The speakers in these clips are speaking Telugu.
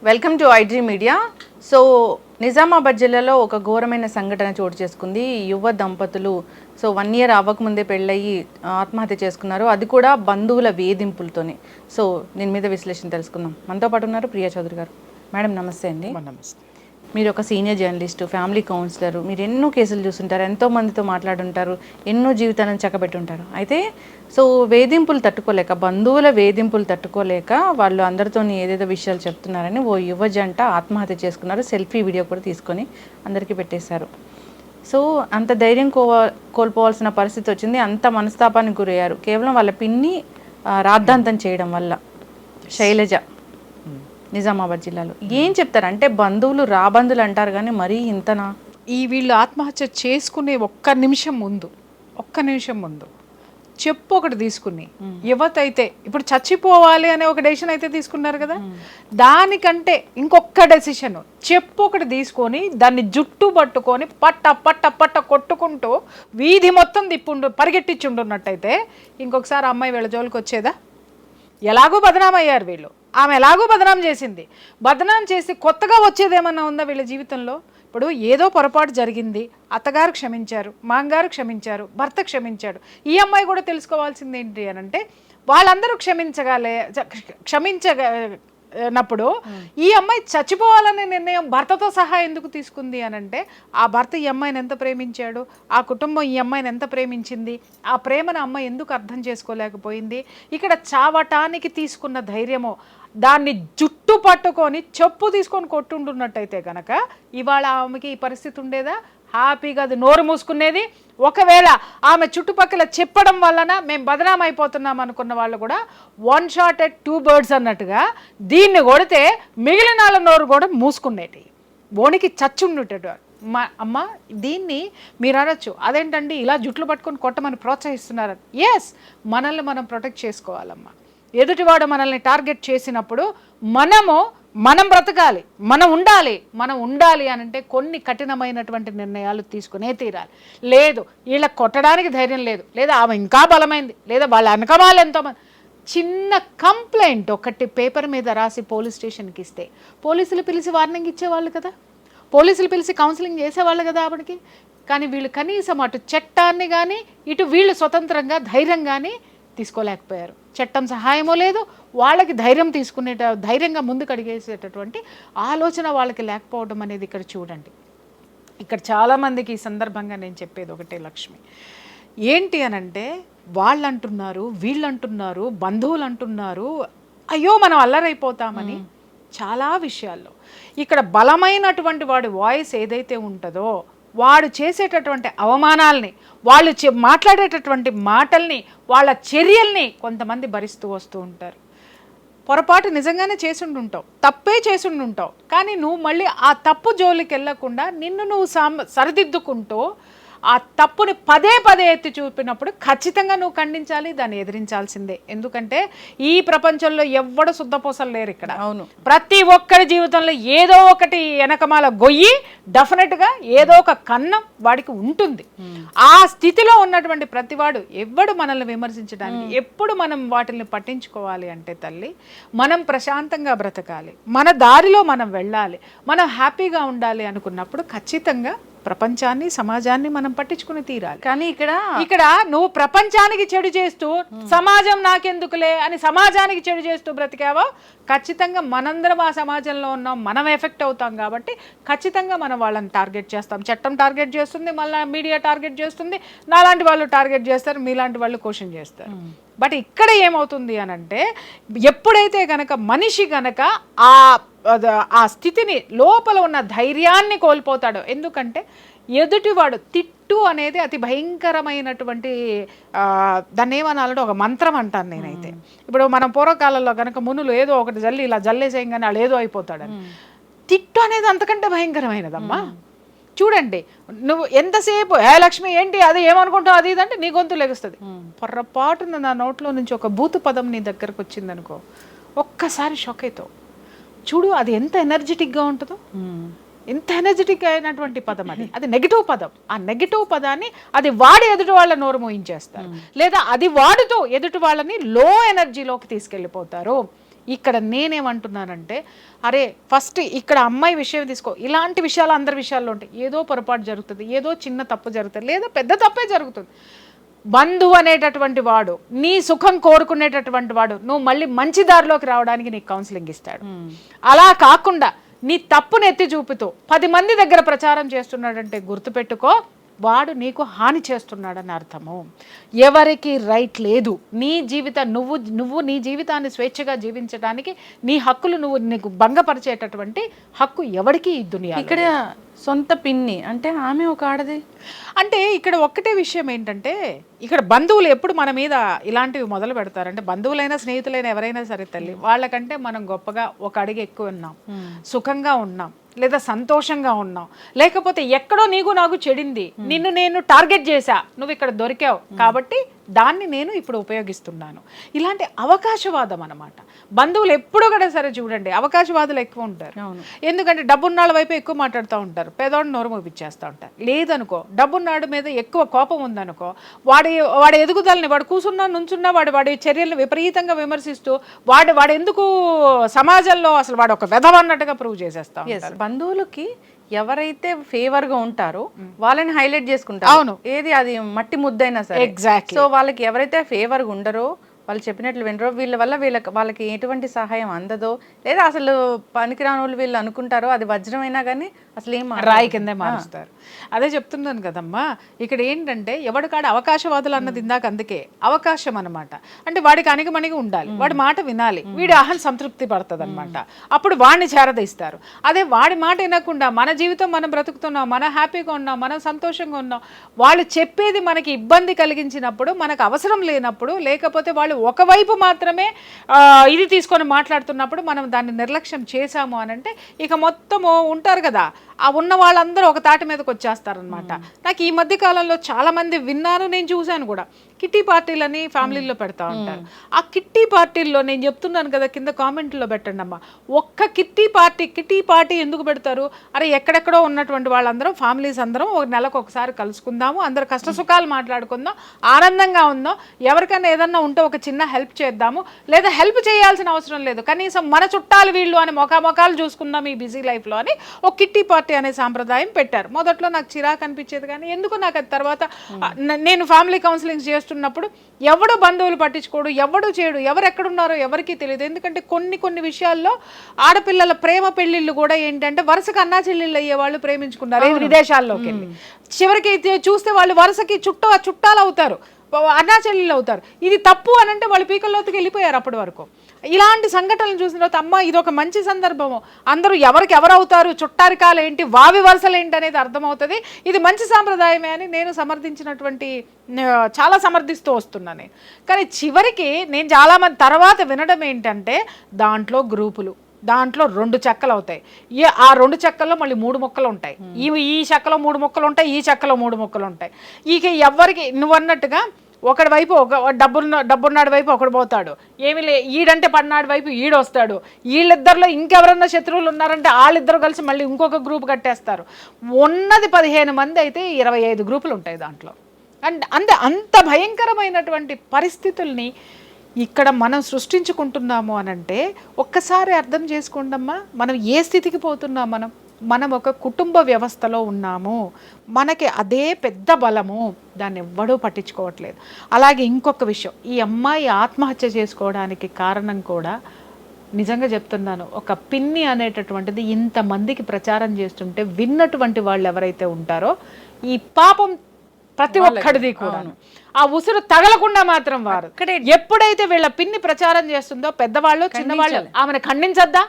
Welcome to iDream media. So Nizamabad జిల్లాలో ఒక ఘోరమైన సంఘటన చోటు చేసుకుంది. యువ దంపతులు 1 year అవ్వకముందే పెళ్ళయి ఆత్మహత్య చేసుకున్నారు. అది కూడా బంధువుల వేధింపులతోనే. సో దీని మీద విశ్లేషణ తెలుసుకుందాం. మనతో పాటు ఉన్నారు ప్రియా చౌదరి గారు. మేడం నమస్తే అండి. నమస్తే. మీరు ఒక సీనియర్ జర్నలిస్టు, ఫ్యామిలీ కౌన్సిలరు, మీరు ఎన్నో కేసులు చూస్తుంటారు, ఎంతో మందితో మాట్లాడుంటారు, ఎన్నో జీవితాలను చక్కబెట్టుంటారు. అయితే వేధింపులు తట్టుకోలేక, బంధువుల వేధింపులు తట్టుకోలేక వాళ్ళు అందరితో ఏదేదో విషయాలు చెప్తున్నారని ఓ యువ జంట ఆత్మహత్య చేసుకున్నారు. సెల్ఫీ వీడియో కూడా తీసుకొని అందరికీ పెట్టేశారు. సో అంత ధైర్యం కోల్పోవాల్సిన పరిస్థితి వచ్చింది. అంత మనస్తాపానికి గురయ్యారు కేవలం వాళ్ళ పిన్ని రాద్ధాంతం చేయడం వల్ల. శైలజ, నిజామాబాద్ జిల్లాలో. ఏం చెప్తారు? అంటే బంధువులు రాబంధువులు అంటారు కానీ మరీ ఇంతనా? వీళ్ళు ఆత్మహత్య చేసుకునే ఒక్క నిమిషం ముందు చెప్పు ఒకటి తీసుకుని యువత ఇప్పుడు చచ్చిపోవాలి అనే ఒక డెసిషన్ అయితే తీసుకున్నారు కదా, దానికంటే ఇంకొక డెసిషన్ చెప్పు ఒకటి తీసుకొని దాన్ని జుట్టు పట్టుకొని పట్ట పట్ట పట్ట కొట్టుకుంటూ వీధి మొత్తం పరిగెట్టించుంటున్నట్టయితే ఇంకొకసారి అమ్మాయి వీళ్ళ జోలికి వచ్చేదా? ఎలాగో బదనామయ్యారు వీళ్ళు, ఆమె ఎలాగో బదనాం చేసింది. బదనాం చేసి కొత్తగా వచ్చేదేమన్నా ఉందా వీళ్ళ జీవితంలో? ఇప్పుడు ఏదో పొరపాటు జరిగింది, అత్తగారు క్షమించారు, మాంగారు క్షమించారు, భర్త క్షమించాడు. ఈ అమ్మాయి కూడా తెలుసుకోవాల్సింది ఏంటి అని అంటే, వాళ్ళందరూ క్షమించనప్పుడు ఈ అమ్మాయి చచ్చిపోవాలనే నిర్ణయం భర్తతో సహా ఎందుకు తీసుకుంది అని అంటే, ఆ భర్త ఈ అమ్మాయిని ఎంత ప్రేమించాడు, ఆ కుటుంబం ఈ అమ్మాయిని ఎంత ప్రేమించింది, ఆ ప్రేమను అమ్మాయి ఎందుకు అర్థం చేసుకోలేకపోయింది? ఇక్కడ చావటానికి తీసుకున్న ధైర్యమో, దాన్ని జుట్టు పట్టుకొని చెప్పు తీసుకొని కొట్టుంటున్నట్టయితే కనుక ఇవాళ ఆమెకి ఈ పరిస్థితి ఉండేదా? హ్యాపీగా అది నోరు మూసుకునేది. ఒకవేళ ఆమె చుట్టుపక్కల చెప్పడం వలన మేము బదనాం అయిపోతున్నాం అనుకున్న వాళ్ళు కూడా 1 shot at 2 birds అన్నట్టుగా దీన్ని కొడితే మిగిలిన వాళ్ళ నోరు కూడా మూసుకునేటి, బోనికి చచ్చుండేటట్టు. అమ్మ దీన్ని మీరు అనొచ్చు, అదేంటండి ఇలా జుట్లు పట్టుకొని కొట్టమని ప్రోత్సహిస్తున్నారు. ఎస్, మనల్ని మనం ప్రొటెక్ట్ చేసుకోవాలమ్మా. ఎదుటివాడు మనల్ని టార్గెట్ చేసినప్పుడు మనం బ్రతకాలి, మనం ఉండాలి అని అంటే కొన్ని కఠినమైనటువంటి నిర్ణయాలు తీసుకునే తీరాలి. లేదు వీళ్ళ కొట్టడానికి ధైర్యం లేదు, లేదా ఆమె ఇంకా బలమైంది, లేదా వాళ్ళ వెనకమాలు ఎంతోమంది, చిన్న కంప్లైంట్ ఒకటి పేపర్ మీద రాసి పోలీస్ స్టేషన్కి ఇస్తే పోలీసులు పిలిచి వార్నింగ్ ఇచ్చేవాళ్ళు కదా, పోలీసులు పిలిచి కౌన్సిలింగ్ చేసేవాళ్ళు కదా ఆవిడకి. కానీ వీళ్ళు కనీసం అటు చట్టాన్ని కానీ ఇటు వీళ్ళు స్వతంత్రంగా ధైర్యం కానీ తీసుకోలేకపోయారు. చట్టం సహాయమో లేదు, వాళ్ళకి ధైర్యంగా ముందుకు అడిగేసేటటువంటి ఆలోచన వాళ్ళకి లేకపోవడం అనేది ఇక్కడ చూడండి. ఇక్కడ చాలామందికి ఈ సందర్భంగా నేను చెప్పేది ఒకటే లక్ష్మి, ఏంటి అనంటే వాళ్ళు అంటున్నారు, వీళ్ళు అంటున్నారు, బంధువులు అంటున్నారు, అయ్యో మనం అల్లరైపోతామని. చాలా విషయాల్లో ఇక్కడ బలమైనటువంటి వాడి వాయిస్ ఏదైతే ఉంటుందో, వాడు చేసేటటువంటి అవమానాల్ని, వాళ్ళు మాట్లాడేటటువంటి మాటల్ని, వాళ్ళ చర్యల్ని కొంతమంది భరిస్తూ వస్తూ ఉంటారు. పొరపాటు నిజంగానే చేసుండుంటావు, తప్పే చేసుండుంటావు, కానీ నువ్వు మళ్ళీ ఆ తప్పు జోలికి వెళ్ళకుండా నిన్ను నువ్వు సరిదిద్దుకుంటూ ఆ తప్పుని పదే ఎత్తి చూపినప్పుడు ఖచ్చితంగా నువ్వు ఖండించాలి, దాన్ని ఎదిరించాల్సిందే. ఎందుకంటే ఈ ప్రపంచంలో ఎవ్వడు శుద్ధపూసలు లేరు ఇక్కడ. అవును, ప్రతి ఒక్కరి జీవితంలో ఏదో ఒకటి వెనకమాల గొయ్యి, డెఫినెట్గా ఏదో ఒక కన్నం వాడికి ఉంటుంది. ఆ స్థితిలో ఉన్నటువంటి ప్రతివాడు ఎవ్వడు మనల్ని విమర్శించడానికి, ఎప్పుడు మనం వాటిని పట్టించుకోవాలి అంటే తల్లి, మనం ప్రశాంతంగా బ్రతకాలి, మన దారిలో మనం వెళ్ళాలి, మనం హ్యాపీగా ఉండాలి అనుకున్నప్పుడు ఖచ్చితంగా ప్రపంచాన్ని, సమాజాన్ని మనం పట్టించుకుని తీరాలి. కానీ ఇక్కడ నువ్వు ప్రపంచానికి చెడు చేస్తూ సమాజం నాకెందుకులే అని సమాజానికి చెడు చేస్తూ బ్రతికావో ఖచ్చితంగా మనందరం ఆ సమాజంలో ఉన్నాం, మనం ఎఫెక్ట్ అవుతాం. కాబట్టి ఖచ్చితంగా మనం వాళ్ళని టార్గెట్ చేస్తాం. చట్టం టార్గెట్ చేస్తుంది, మళ్ళీ మీడియా టార్గెట్ చేస్తుంది, నాలాంటి వాళ్ళు టార్గెట్ చేస్తారు, మీలాంటి వాళ్ళు క్వశ్చన్ చేస్తారు. బట్ ఇక్కడ ఏమవుతుంది అనంటే, ఎప్పుడైతే గనక మనిషి గనక ఆ స్థితిని, లోపల ఉన్న ధైర్యాన్ని కోల్పోతాడో, ఎందుకంటే ఎదుటివాడు తిట్టు అనేది అతి భయంకరమైనటువంటి, దాన్ని ఏమనాలంటే ఒక మంత్రం అంటాను నేనైతే. ఇప్పుడు మనం పూర్వకాలంలో కనుక మునులు ఏదో ఒకటి ఇలా జల్లేసేయంగానే వాళ్ళు ఏదో అయిపోతాడని, తిట్టు అనేది అంతకంటే భయంకరమైనదమ్మా. చూడండి, నువ్వు ఎంతసేపు ఏ లక్ష్మి ఏంటి అది ఏమనుకుంటావు అది ఇదంటే నీ గొంతు లెగుస్తుంది. పొరపాటున నా నోట్లో నుంచి ఒక బూతు పదం నీ దగ్గరకు వచ్చిందనుకో, ఒక్కసారి షాక్ అవుతావు. చూడు అది ఎంత ఎనర్జెటిక్గా ఉంటుందో, ఎంత ఎనర్జెటిక్ అయినటువంటి పదం అది నెగిటివ్ పదం. ఆ నెగిటివ్ పదాన్ని అది వాడి ఎదుటి వాళ్ళ నోరు మోయించేస్తారు, లేదా అది వాడుతూ ఎదుటి వాళ్ళని లో ఎనర్జీలోకి తీసుకెళ్ళిపోతారు. ఇక్కడ నేనేమంటున్నానంటే అరే ఫస్ట్ ఇక్కడ అమ్మాయి విషయం తీసుకో, ఇలాంటి విషయాలు అందరి విషయాల్లో ఉంటాయి. ఏదో పొరపాటు జరుగుతుంది, ఏదో చిన్న తప్పు జరుగుతుంది, లేదా పెద్ద తప్పే జరుగుతుంది. బంధువు అనేటటువంటి వాడు నీ సుఖం కోరుకునేటటువంటి వాడు నువ్వు మళ్ళీ మంచి దారిలోకి రావడానికి నీకు కౌన్సిలింగ్ ఇస్తాడు. అలా కాకుండా నీ తప్పును ఎత్తి చూపుతూ 10 మంది దగ్గర ప్రచారం చేస్తున్నాడంటే గుర్తుపెట్టుకో, వాడు నీకు హాని చేస్తున్నాడని అర్థము. ఎవరికి రైట్ లేదు. నీ జీవితం నువ్వు నీ జీవితాన్ని స్వేచ్ఛగా జీవించడానికి నీ హక్కులు నీకు భంగపరిచేటటువంటి హక్కు ఎవరికి ఈ దునియా. ఇక్కడ సొంత పిన్ని అంటే ఆమె ఒక ఆడది అంటే ఇక్కడ ఒక్కటే విషయం ఏంటంటే, ఇక్కడ బంధువులు ఎప్పుడు మన మీద ఇలాంటివి మొదలు పెడతారంటే, బంధువులైనా స్నేహితులైనా ఎవరైనా సరే తల్లి, వాళ్ళకంటే మనం గొప్పగా ఒక అడుగు ఎక్కువ ఉన్నాం, సుఖంగా ఉన్నాం, లేదా సంతోషంగా ఉన్నాం, లేకపోతే ఎక్కడో నీకు నాకు చెడింది, నిన్ను నేను టార్గెట్ చేశా, నువ్వు ఇక్కడ దొరికావు కాబట్టి దాన్ని నేను ఇప్పుడు ఉపయోగిస్తున్నాను. ఇలాంటి అవకాశవాదం అన్నమాట. బంధువులు ఎప్పుడు కూడా సరే చూడండి, అవకాశవాదులు ఎక్కువ ఉంటారు. ఎందుకంటే డబ్బున్నాళ్ళ వైపు ఎక్కువ మాట్లాడుతూ ఉంటారు, పేదవాడిని నోరు మోపించేస్తూ ఉంటారు. లేదనుకో, డబ్బున్నాడు మీద ఎక్కువ కోపం ఉందనుకో, వాడి ఎదుగుదలని, వాడు కూర్చున్నా నుంచున్నా వాడి చర్యలను విపరీతంగా విమర్శిస్తూ వాడు ఎందుకు సమాజంలో అసలు వాడు ఒక వెధవన్నట్టుగా ప్రూవ్ చేసేస్తా ఉంటారు. బంధువులకి ఎవరైతే ఫేవర్ గా ఉంటారో వాళ్ళని హైలైట్ చేసుకుంటారు. అవును, ఏది అది మట్టి ముద్దైనా సరే. ఎగ్జాక్ట్లీ. సో వాళ్ళకి ఎవరైతే ఫేవర్ గా ఉండరో, వాళ్ళు చెప్పినట్లు వినరో, వీళ్ళ వల్ల వాళ్ళకి ఎటువంటి సహాయం అందదో, లేదా అసలు పనికిరాని వాళ్ళు వీళ్ళు అనుకుంటారో అది వజ్రమైనా కానీ అసలు ఏం రాయి కిందే మారుస్తారు. అదే చెప్తున్నాను కదమ్మా. ఇక్కడ ఏంటంటే ఎవడు కాడ అవకాశవాదులు అన్నది ఇందాక, అందుకే అవకాశం అనమాట. అంటే వాడికి అణిగమణిగి ఉండాలి, వాడి మాట వినాలి, వీడి అహం సంతృప్తి పడుతుంది అనమాట. అప్పుడు వాడిని చేరదీస్తారు. అదే వాడి మాట వినకుండా మన జీవితం మనం బ్రతుకుతున్నాం, మనం హ్యాపీగా ఉన్నాం, మనం సంతోషంగా ఉన్నాం, వాళ్ళు చెప్పేది మనకి ఇబ్బంది కలిగించినప్పుడు, మనకు అవసరం లేనప్పుడు, లేకపోతే వాళ్ళు ఒకవైపు మాత్రమే ఇది తీసుకొని మాట్లాడుతున్నప్పుడు మనం దాన్ని నిర్లక్ష్యం చేశాము అని అంటే ఇక మొత్తము ఉంటారు కదా, ఆ ఉన్న వాళ్ళందరూ ఒక తాటి మీదకి వచ్చేస్తారనమాట. నాకు ఈ మధ్య కాలంలో చాలా మంది విన్నారు, నేను చూశాను కూడా, కిట్టి పార్టీలని ఫ్యామిలీలో పెడతా ఉంటారు. ఆ కిట్టి పార్టీల్లో నేను చెప్తున్నాను కదా, కింద కామెంట్లో పెట్టండి అమ్మా, ఒక్క కిట్టి పార్టీ ఎందుకు పెడతారు? అరే ఎక్కడెక్కడో ఉన్నటువంటి వాళ్ళందరం, ఫ్యామిలీస్ అందరం ఒక నెలకు ఒకసారి కలుసుకుందాము, అందరు కష్ట సుఖాలు మాట్లాడుకుందాం, ఆనందంగా ఉందాం, ఎవరికైనా ఏదన్నా ఉంటే ఒక చిన్న హెల్ప్ చేద్దాము, లేదా హెల్ప్ చేయాల్సిన అవసరం లేదు, కనీసం మన చుట్టాలు వీళ్ళు అని మొఖాలు చూసుకుందాం ఈ బిజీ లైఫ్లో అని ఒక కిట్టి పార్టీ అనే సాంప్రదాయం పెట్టారు. మొదట్లో నాకు చిరాకు అనిపించేది, కానీ ఎందుకు నాకు అది తర్వాత నేను ఫ్యామిలీ కౌన్సిలింగ్ చేస్తున్నప్పుడు ఎవడు బంధువులు పట్టించుకోడు, ఎవడు చేయడు, ఎవరు ఎక్కడున్నారో ఎవరికీ తెలియదు. ఎందుకంటే కొన్ని విషయాల్లో ఆడపిల్లల ప్రేమ పెళ్లిళ్ళు కూడా ఏంటంటే వరుసగా అన్నా చెల్లెళ్ళు అయ్యే వాళ్ళు ప్రేమించుకున్నారు విదేశాల్లోకి వెళ్ళి, చివరికి చూస్తే వాళ్ళు వరుసకి చుట్టాలు అవుతారు, అన్నా చెల్లెళ్ళు అవుతారు. ఇది తప్పు అని అంటే వాళ్ళు పీకల్లోకి వెళ్ళిపోయారు అప్పటి వరకు. ఇలాంటి సంఘటనలు చూసిన తర్వాత అమ్మ ఇది ఒక మంచి సందర్భము, అందరూ ఎవరికి ఎవరవుతారు, చుట్టారికాలు ఏంటి, వావి వరుసలు ఏంటి అనేది అర్థమవుతుంది, ఇది మంచి సాంప్రదాయమే అని నేను చాలా సమర్థిస్తూ వస్తున్నాను నేను. కానీ చివరికి నేను చాలామంది తర్వాత వినడం ఏంటంటే దాంట్లో గ్రూపులు, దాంట్లో 2 చెక్కలు అవుతాయి, ఆ 2 చెక్కల్లో మళ్ళీ 3 మొక్కలు ఉంటాయి, ఈ చెక్కలో 3 మొక్కలు ఉంటాయి, ఈ చెక్కలో 3 మొక్కలు ఉంటాయి. ఇక ఎవరికి నువ్వు అన్నట్టుగా ఒకడి వైపు డబ్బున్నాడు వైపు ఒకడు పోతాడు, ఈడంటే పడినాడు వైపు ఈడొస్తాడు, వీళ్ళిద్దరిలో ఇంకెవరన్నా శత్రువులు ఉన్నారంటే వాళ్ళిద్దరు కలిసి మళ్ళీ ఇంకొక గ్రూప్ కట్టేస్తారు. ఉన్నది 15 మంది అయితే 25 గ్రూపులు ఉంటాయి దాంట్లో. అంత భయంకరమైనటువంటి పరిస్థితుల్ని ఇక్కడ మనం సృష్టించుకుంటున్నాము అనంటే ఒక్కసారి అర్థం చేసుకోండమ్మా, మనం ఏ స్థితికి పోతున్నాం. మనం ఒక కుటుంబ వ్యవస్థలో ఉన్నాము, మనకి అదే పెద్ద బలము, దాన్ని ఎవ్వడూ పట్టించుకోవట్లేదు. అలాగే ఇంకొక విషయం, ఈ అమ్మాయి ఆత్మహత్య చేసుకోవడానికి కారణం కూడా నిజంగా చెప్తున్నాను, ఒక పిన్ని అనేటటువంటిది ఇంతమందికి ప్రచారం చేస్తుంటే విన్నటువంటి వాళ్ళు ఎవరైతే ఉంటారో ఈ పాపం ప్రతి ఒక్కడిది కూడా ఆ ఉసురు తగలకుండా మాత్రం వారు ఎప్పుడైతే వీళ్ళ పిన్ని ప్రచారం చేస్తుందో పెద్దవాళ్ళు చిన్నవాళ్ళు ఆమెను ఖండించద్దా?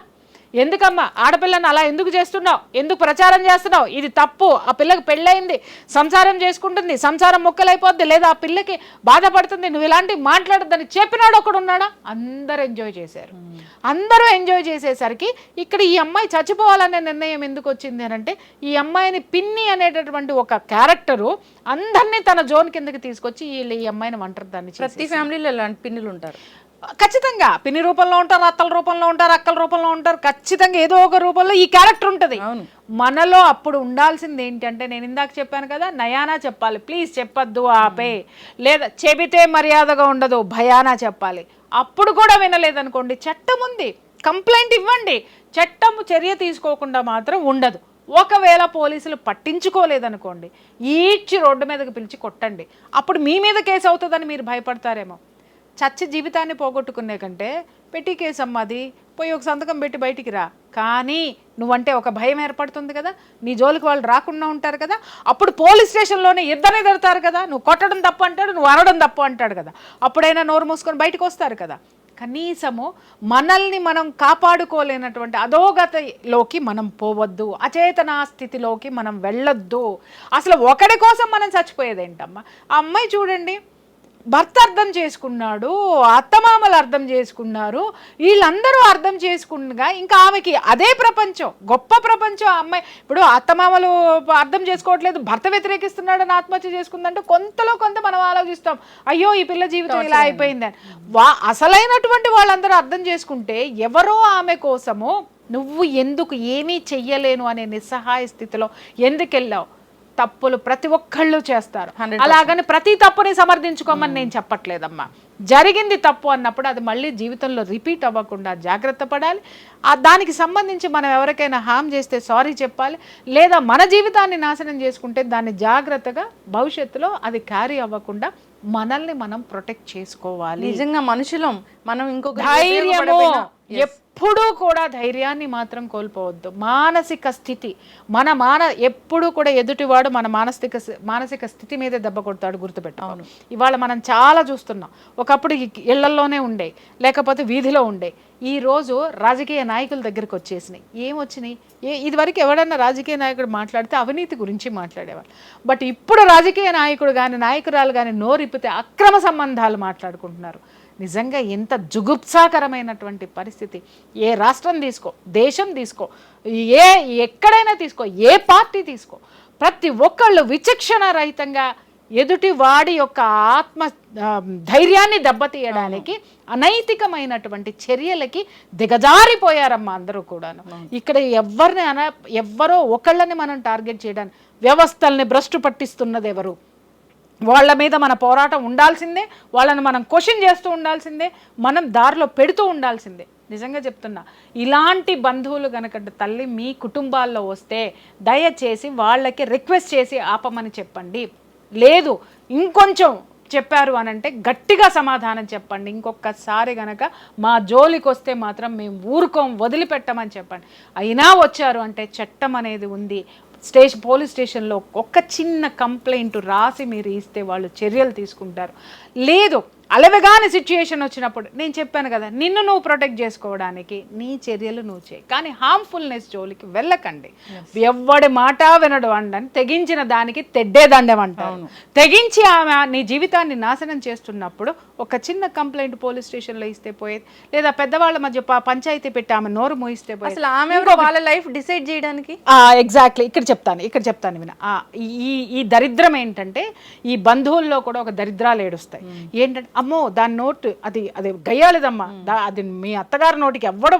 ఎందుకమ్మా ఆడపిల్లని అలా ఎందుకు చేస్తున్నావు, ఎందుకు ప్రచారం చేస్తున్నావు, ఇది తప్పు, ఆ పిల్లకి పెళ్ళయింది, సంసారం చేసుకుంటుంది, సంసారం మొక్కలైపోద్ది, లేదా ఆ పిల్లకి బాధపడుతుంది, నువ్వు ఇలాంటివి మాట్లాడద్దని చెప్పినాడు ఒకడు ఉన్నాడా? అందరూ ఎంజాయ్ చేశారు. అందరూ ఎంజాయ్ చేసేసరికి ఇక్కడ ఈ అమ్మాయి చచ్చిపోవాలనే నిర్ణయం ఎందుకు వచ్చింది అని అంటే, ఈ అమ్మాయిని పిన్ని అనేటటువంటి ఒక క్యారెక్టరు అందరినీ తన జోన్ కిందకి తీసుకొచ్చి ఈ అమ్మాయిని ఒంటరిదాన్ని. ప్రతి ఫ్యామిలీలో ఇలాంటి పిన్నులు ఉంటారు, ఖచ్చితంగా పిన్ని రూపంలో ఉంటారు, అత్తల రూపంలో ఉంటారు, అక్కల రూపంలో ఉంటారు, ఖచ్చితంగా ఏదో ఒక రూపంలో ఈ క్యారెక్టర్ ఉంటుంది మనలో. అప్పుడు ఉండాల్సింది ఏంటంటే, నేను ఇందాక చెప్పాను కదా, నయానా చెప్పాలి, ప్లీజ్ చెప్పొద్దు ఆపే, లేదా చెబితే మర్యాదగా ఉండదు భయానా చెప్పాలి. అప్పుడు కూడా వినలేదనుకోండి, చట్టం ఉంది, కంప్లైంట్ ఇవ్వండి. చట్టం చర్య తీసుకోకుండా మాత్రం ఉండదు. ఒకవేళ పోలీసులు పట్టించుకోలేదనుకోండి, ఈడ్చి రోడ్డు మీదకి పిలిచి కొట్టండి. అప్పుడు మీ మీద కేసు అవుతుందని మీరు భయపడతారేమో. చచ్చి జీవితాన్ని పోగొట్టుకునే కంటే పెట్టి కేసు అమ్మది, పోయి ఒక సంతకం పెట్టి బయటికి రా. కానీ నువ్వంటే ఒక భయం ఏర్పడుతుంది కదా, నీ జోలికి వాళ్ళు రాకుండా ఉంటారు కదా. అప్పుడు పోలీస్ స్టేషన్లోనే ఇద్దరే తిడతారు కదా, నువ్వు కొట్టడం తప్పు అంటాడు, నువ్వు అనడం తప్పు అంటాడు కదా. అప్పుడైనా నోరు మూసుకొని బయటకు వస్తారు కదా. కనీసము మనల్ని మనం కాపాడుకోలేనటువంటి అధోగతిలోకి మనం పోవద్దు, అచేతనా స్థితిలోకి మనం వెళ్ళొద్దు. అసలు ఒకడి కోసం మనం చచ్చిపోయేదేంటమ్మా? ఆ అమ్మాయి చూడండి, భర్త అర్థం చేసుకున్నాడు, అత్తమామలు అర్థం చేసుకున్నారు, వీళ్ళందరూ అర్థం చేసుకున్నగా ఇంకా ఆమెకి అదే ప్రపంచం, గొప్ప ప్రపంచం. ఆ అమ్మాయి ఇప్పుడు అత్తమామలు అర్థం చేసుకోవట్లేదు, భర్త వ్యతిరేకిస్తున్నాడని ఆత్మహత్య చేసుకుందంటే కొంతలో కొంత మనం ఆలోచిస్తాం, అయ్యో ఈ పిల్ల జీవితం ఇలా అయిపోయిందని. అసలైనటువంటి వాళ్ళందరూ అర్థం చేసుకుంటే ఎవరో ఆమె కోసము నువ్వు ఎందుకు ఏమీ చెయ్యలేను అనే నిస్సహాయ స్థితిలో ఎందుకు వెళ్ళావు? తప్పులు ప్రతి ఒక్కళ్ళు చేస్తారు, అలాగని ప్రతి తప్పుని సమర్థించుకోమని నేను చెప్పట్లేదమ్మా. జరిగింది తప్పు అన్నప్పుడు అది మళ్ళీ జీవితంలో రిపీట్ అవ్వకుండా జాగ్రత్త పడాలి. దానికి సంబంధించి మనం ఎవరికైనా హామ్ చేస్తే సారీ చెప్పాలి, లేదా మన జీవితాన్ని నాశనం చేసుకుంటే దాన్ని జాగ్రత్తగా భవిష్యత్తులో అది క్యారీ అవ్వకుండా మనల్ని మనం ప్రొటెక్ట్ చేసుకోవాలి. నిజంగా మనుషులం మనం. ఇంకొక ధైర్యము, ఎప్పుడూ కూడా ధైర్యాన్ని మాత్రం కోల్పోవద్దు. మానసిక స్థితి ఎప్పుడూ కూడా ఎదుటివాడు మన మానసిక స్థితి మీదే దెబ్బ కొడతాడు, గుర్తుపెట్టుకోవాలి. ఇవాళ మనం చాలా చూస్తున్నాం. ఒకప్పుడు ఇళ్లల్లోనే ఉండే, లేకపోతే వీధిలో ఉండే, ఈ రోజు రాజకీయ నాయకుల దగ్గరికి వచ్చేసినాయి. ఏమొచ్చినాయి? ఇదివరకు ఎవడన్నా రాజకీయ నాయకుడు మాట్లాడితే అవినీతి గురించి మాట్లాడేవాళ్ళు. బట్ ఇప్పుడు రాజకీయ నాయకుడు కానీ నాయకురాలు కానీ నోరిప్పితే అక్రమ సంబంధాలు మాట్లాడుకుంటున్నారు. నిజంగా ఎంత జుగుప్సాకరమైనటువంటి పరిస్థితి. ఏ రాష్ట్రం తీసుకో, దేశం తీసుకో, ఎక్కడైనా తీసుకో, ఏ పార్టీ తీసుకో, ప్రతి ఒక్కళ్ళు విచక్షణ రహితంగా ఎదుటి వాడి యొక్క ఆత్మ ధైర్యాన్ని దెబ్బతీయడానికి అనైతికమైనటువంటి చర్యలకి దిగజారిపోయారమ్మా అందరూ కూడాను. ఇక్కడ ఎవ్వరో ఒకళ్ళని మనం టార్గెట్ చేయడానికి, వ్యవస్థల్ని భ్రష్టు పట్టిస్తున్నది ఎవరు? వాళ్ళ మీద మన పోరాటం ఉండాల్సిందే, వాళ్ళని మనం క్వశ్చన్ చేస్తూ ఉండాల్సిందే, మనం దారిలో పెడుతూ ఉండాల్సిందే. నిజంగా చెప్తున్నా, ఇలాంటి బంధువులు కనుక తల్లి మీ కుటుంబాల్లో వస్తే దయచేసి వాళ్ళకి రిక్వెస్ట్ చేసి ఆపమని చెప్పండి. లేదు ఇంకొంచెం చెప్పారు అని అంటే గట్టిగా సమాధానం చెప్పండి. ఇంకొకసారి గనక మా జోలికి వస్తే మాత్రం మేము ఊరుకోం, వదిలిపెట్టమని చెప్పండి. అయినా వచ్చారు అంటే చట్టం అనేది ఉంది. పోలీస్ స్టేషన్లో ఒక చిన్న కంప్లైంట్ రాసి మీరు ఇస్తే వాళ్ళు చర్యలు తీసుకుంటారు. లేదు అలవగాని సిచ్యుయేషన్ వచ్చినప్పుడు నేను చెప్పాను కదా, నిన్ను నువ్వు ప్రొటెక్ట్ చేసుకోవడానికి నీ చర్యలు నువ్వు చేయి, కానీ హార్మ్ఫుల్నెస్ జోలికి వెళ్ళకండి. ఎవ్వడి మాట వినడు అండని తెగించిన దానికి తెడ్డేదండం అంటారు. తెగించి ఆమె నీ జీవితాన్ని నాశనం చేస్తున్నప్పుడు ఒక చిన్న కంప్లైంట్ పోలీస్ స్టేషన్లో ఇస్తే పోయేది, లేదా పెద్దవాళ్ళ మధ్య పంచాయతీ పెట్టి ఆమె నోరు మూయిస్తే పోయేది. అసలు ఆమె వాళ్ళ లైఫ్ డిసైడ్ చేయడానికి ఎగ్జాక్ట్లీ ఇక్కడ చెప్తాను విన. ఈ దరిద్రం ఏంటంటే ఈ బంధువుల్లో కూడా ఒక దరిద్రాలు ఏడుస్తాయి. ఏంటంటే అమ్మో దాని నోటు అది గయ్యాలిదమ్మా, అది మీ అత్తగారి నోటికి ఎవ్వడు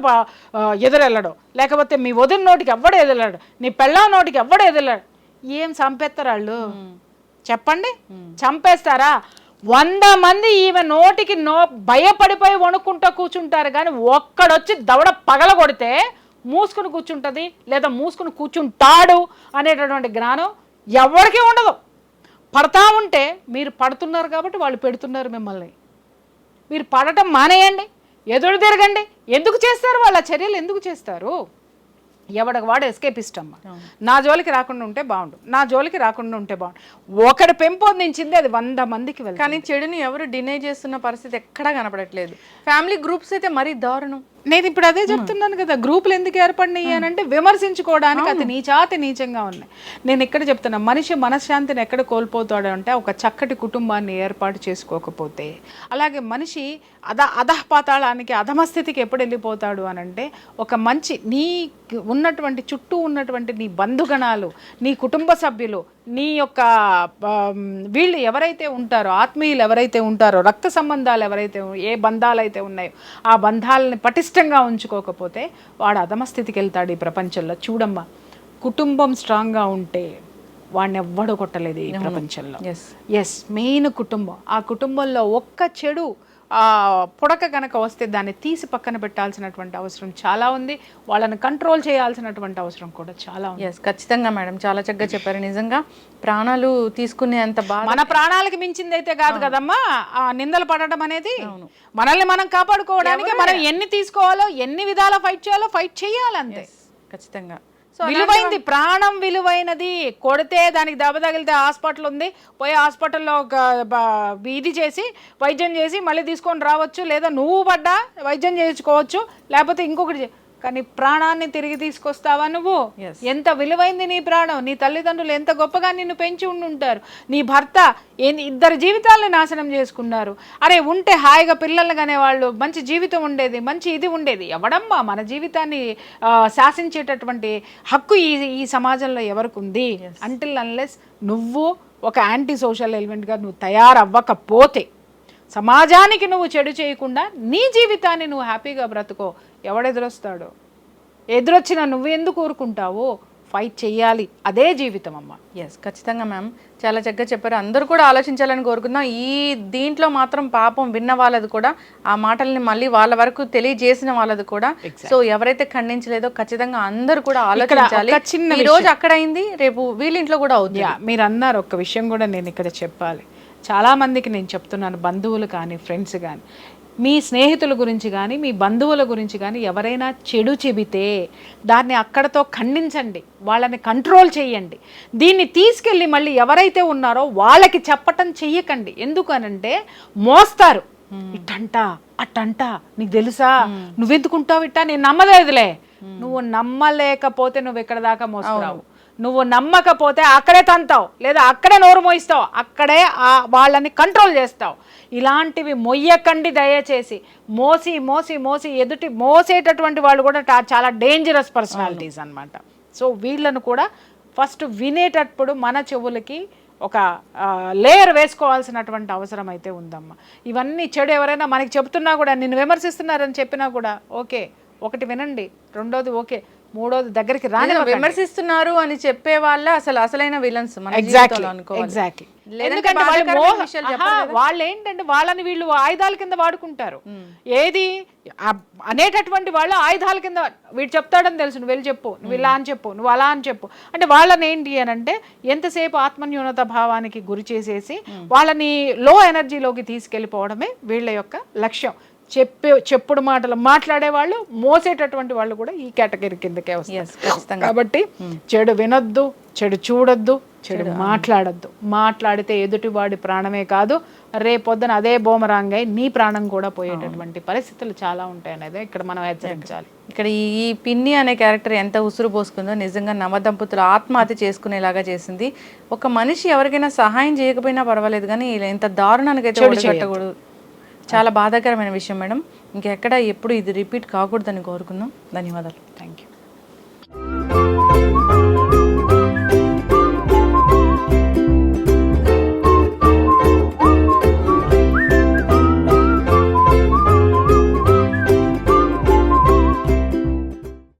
ఎదురెళ్ళడు, లేకపోతే మీ వదిన నోటికి ఎవ్వడు ఎదురెళ్ళడు, నీ పెళ్ళా నోటికి ఎవ్వడు ఎదురెళ్ళడు. ఏం చంపేస్తారు వాళ్ళు చెప్పండి? చంపేస్తారా? 100 మంది ఈమె నోటికి భయపడిపోయి వణుక్కుంటూ కూర్చుంటారు, కానీ ఒక్కడొచ్చి దవడ పగల కొడితే మూసుకుని కూర్చుంటుంది, లేదా మూసుకుని కూర్చుంటాడు అనేటటువంటి జ్ఞానం ఎవరికీ ఉండదు. పడతా ఉంటే మీరు పడుతున్నారు కాబట్టి వాళ్ళు పెడుతున్నారు మిమ్మల్ని. మీరు పడటం మానేయండి, ఎదురు తిరగండి. ఎందుకు చేస్తారు వాళ్ళ చర్యలు? ఎందుకు చేస్తారు? ఎవడికి వాడు ఎస్కేపిస్ట్ అమ్మ. నా జోలికి రాకుండా ఉంటే బాగుండు, నా జోలికి రాకుండా ఉంటే బాగుండు. ఒకటి పెంపొందించింది అది 100 మందికి వెళ్తుంది. కానీ చెడుని ఎవరు డినై చేస్తున్న పరిస్థితి ఎక్కడా కనపడట్లేదు. ఫ్యామిలీ గ్రూప్స్ అయితే మరీ దారుణం. నేను ఇప్పుడు అదే చెప్తున్నాను కదా, గ్రూపులు ఎందుకు ఏర్పడినాయి అని అంటే విమర్శించుకోవడానికి అది నీచంగా ఉన్నాయి. నేను ఇక్కడ చెప్తున్నా, మనిషి మనశ్శాంతిని ఎక్కడ కోల్పోతాడు అంటే ఒక చక్కటి కుటుంబాన్ని ఏర్పాటు చేసుకోకపోతే. అలాగే మనిషి అధఃపాతాళానికి అధమస్థితికి ఎప్పుడు వెళ్ళిపోతాడు అని అంటే ఒక మంచి నీ ఉన్నటువంటి చుట్టూ ఉన్నటువంటి నీ బంధుగణాలు, నీ కుటుంబ సభ్యులు, నీ యొక్క వీళ్ళు ఎవరైతే ఉంటారో, ఆత్మీయులు ఎవరైతే ఉంటారో, రక్త సంబంధాలు ఎవరైతే ఏ బంధాలు అయితే ఉన్నాయో ఆ బంధాలని పటిష్టంగా ఉంచుకోకపోతే వాడు అధమస్థితికి వెళ్తాడు ఈ ప్రపంచంలో. చూడమ్మా, కుటుంబం స్ట్రాంగ్గా ఉంటే వాడిని ఎవ్వడు కొట్టలేదు ఈ ప్రపంచంలో. ఎస్, మెయిన్ కుటుంబం. ఆ కుటుంబంలో ఒక్క చెడు పుడక కనుక వస్తే దాన్ని తీసి పక్కన పెట్టాల్సినటువంటి అవసరం చాలా ఉంది. వాళ్ళని కంట్రోల్ చేయాల్సినటువంటి అవసరం కూడా చాలా ఉంది. ఎస్, ఖచ్చితంగా మేడం, చాలా చక్కగా చెప్పారు. నిజంగా ప్రాణాలు తీసుకునే అంత బాధ మన ప్రాణాలకి మించింది అయితే కాదు కదమ్మా ఆ నిందలు పడటం అనేది. మనల్ని మనం కాపాడుకోవడానికి మనం ఎన్ని తీసుకోవాలో, ఎన్ని విధాల ఫైట్ చేయాలో ఫైట్ చేయాలి అంతే. ఖచ్చితంగా. విలువైంది, ప్రాణం విలువైనది. కొడితే దానికి దెబ్బ తగిలితే హాస్పిటల్ ఉంది, పోయి హాస్పిటల్లో ఇది చేసి వైద్యం చేసి మళ్ళీ తీసుకొని రావచ్చు, లేదా నువ్వు పడ్డా వైద్యం చేయించుకోవచ్చు, లేకపోతే ఇంకొకటి. కానీ ప్రాణాన్ని తిరిగి తీసుకొస్తావా నువ్వు? ఎంత విలువైంది నీ ప్రాణం. నీ తల్లిదండ్రులు ఎంత గొప్పగా నిన్ను పెంచి ఉండుంటారు, నీ భర్త ఇద్దరు జీవితాలను నాశనం చేసుకున్నారు. అరే ఉంటే హాయిగా పిల్లల్ని కనేవాళ్ళు, మంచి జీవితం ఉండేది, మంచి ఇది ఉండేది. ఎవడమ్మా మన జీవితాన్ని శాసించేటటువంటి హక్కు ఈ సమాజంలో ఎవరికి ఉంది? అంటిల్ అన్లెస్ నువ్వు ఒక యాంటీ సోషల్ ఎలిమెంట్గా నువ్వు తయారవ్వకపోతే, సమాజానికి నువ్వు చెడు చేయకుండా నీ జీవితాన్ని నువ్వు హ్యాపీగా బ్రతుకో. ఎవడెదురొస్తాడో, ఎదురొచ్చినా నువ్వు ఎందుకు ఊరుకుంటావో? ఫైట్ చెయ్యాలి, అదే జీవితం అమ్మ. ఎస్, ఖచ్చితంగా మ్యామ్, చాలా చక్కగా చెప్పారు. అందరూ కూడా ఆలోచించాలని కోరుకుందాం. ఈ దీంట్లో మాత్రం పాపం విన్న వాళ్ళది కూడా, ఆ మాటల్ని మళ్ళీ వాళ్ళ వరకు తెలియజేసిన వాళ్ళది కూడా, సో ఎవరైతే ఖండించలేదో ఖచ్చితంగా అందరూ కూడా ఆలోచించాలి. ఈ రోజు అక్కడ అయింది, రేపు వీళ్ళింట్లో కూడా అవుతుంది. మీరు అన్నారు ఒక్క విషయం కూడా నేను ఇక్కడ చెప్పాలి. చాలామందికి నేను చెప్తున్నాను, బంధువులు కానీ ఫ్రెండ్స్ కానీ, మీ స్నేహితుల గురించి కానీ మీ బంధువుల గురించి కానీ ఎవరైనా చెడు చెబితే దాన్ని అక్కడతో ఖండించండి, వాళ్ళని కంట్రోల్ చేయండి. దీన్ని తీసుకెళ్ళి మళ్ళీ ఎవరైతే ఉన్నారో వాళ్ళకి చెప్పటం చెయ్యకండి. ఎందుకనంటే మోస్తారు. ఇట్టంట అట్టంట నీకు తెలుసా, నువ్వెందుకుంటావు ఇట్టా, నేను నమ్మలేదులే. నువ్వు నమ్మలేకపోతే నువ్వు ఎక్కడ దాకా మోస్తావు. నువ్వు నమ్మకపోతే అక్కడే తంతావు, లేదా అక్కడే నోరు మోయిస్తావు, అక్కడే వాళ్ళని చేస్తావు. ఇలాంటివి మొయ్యకండి దయచేసి. మోసి మోసి మోసి ఎదుటి మోసేటటువంటి వాళ్ళు కూడా చాలా డేంజరస్ పర్సనాలిటీస్ అన్నమాట. సో వీళ్ళను కూడా ఫస్ట్ వినేటప్పుడు మన చెవులకి ఒక లేయర్ వేసుకోవాల్సినటువంటి అవసరం అయితే ఉందమ్మా. ఇవన్నీ చెడు ఎవరైనా మనకి చెప్తున్నా కూడా, నిన్ను విమర్శిస్తున్నారని చెప్పినా కూడా ఓకే, ఒకటి వినండి, రెండోది ఓకే, మూడోది దగ్గరికి రాని. విమర్శిస్తున్నారు అని చెప్పే వాళ్ళ అసలైన విలన్స్. ఎగ్జాక్ట్లీ. ఎందుకంటే వాళ్ళు ఏంటంటే వాళ్ళని వీళ్ళు ఆయుధాల కింద వాడుకుంటారు. ఏది అనేటటువంటి వాళ్ళు ఆయుధాల కింద, వీడు చెప్తాడని తెలుసు, నువ్వు వెళ్ళి చెప్పు, నువ్వు ఇలా అని చెప్పు, నువ్వు అలా అని చెప్పు అంటే వాళ్ళని ఏంటి అని అంటే ఎంతసేపు ఆత్మన్యూనత భావానికి గురి చేసేసి వాళ్ళని లో ఎనర్జీలోకి తీసుకెళ్ళిపోవడమే వీళ్ళ యొక్క లక్ష్యం. చెప్పుడు మాటలు మాట్లాడే వాళ్ళు, మోసేటటువంటి వాళ్ళు కూడా ఈ కేటగిరీ కిందకే వస్తారు. కాబట్టి చెడు వినొద్దు, చెడు చూడొద్దు, చెడు మాట్లాడొద్దు. మాట్లాడితే ఎదుటివాడి ప్రాణమే కాదు, రేపొద్దున అదే బూమరాంగ్ అయి నీ ప్రాణం కూడా పోయేటటువంటి పరిస్థితులు చాలా ఉంటాయి అనేది ఇక్కడ మనం హెచ్చరించాలి. ఇక్కడ ఈ పిన్ని అనే క్యారెక్టర్ ఎంత ఉసురు పోసుకుందో, నిజంగా నవదంపతులు ఆత్మహత్య చేసుకునేలాగా చేసింది. ఒక మనిషి ఎవరికైనా సహాయం చేయకపోయినా పర్వాలేదు, కానీ ఇంత దారుణానికి అయితే ఒడిగట్టకూడదు. చాలా బాధాకరమైన విషయం మేడం. ఇంకెక్కడ ఎప్పుడు ఇది రిపీట్ కాకూడదని కోరుకుందాం. ధన్యవాదాలు. Thank you.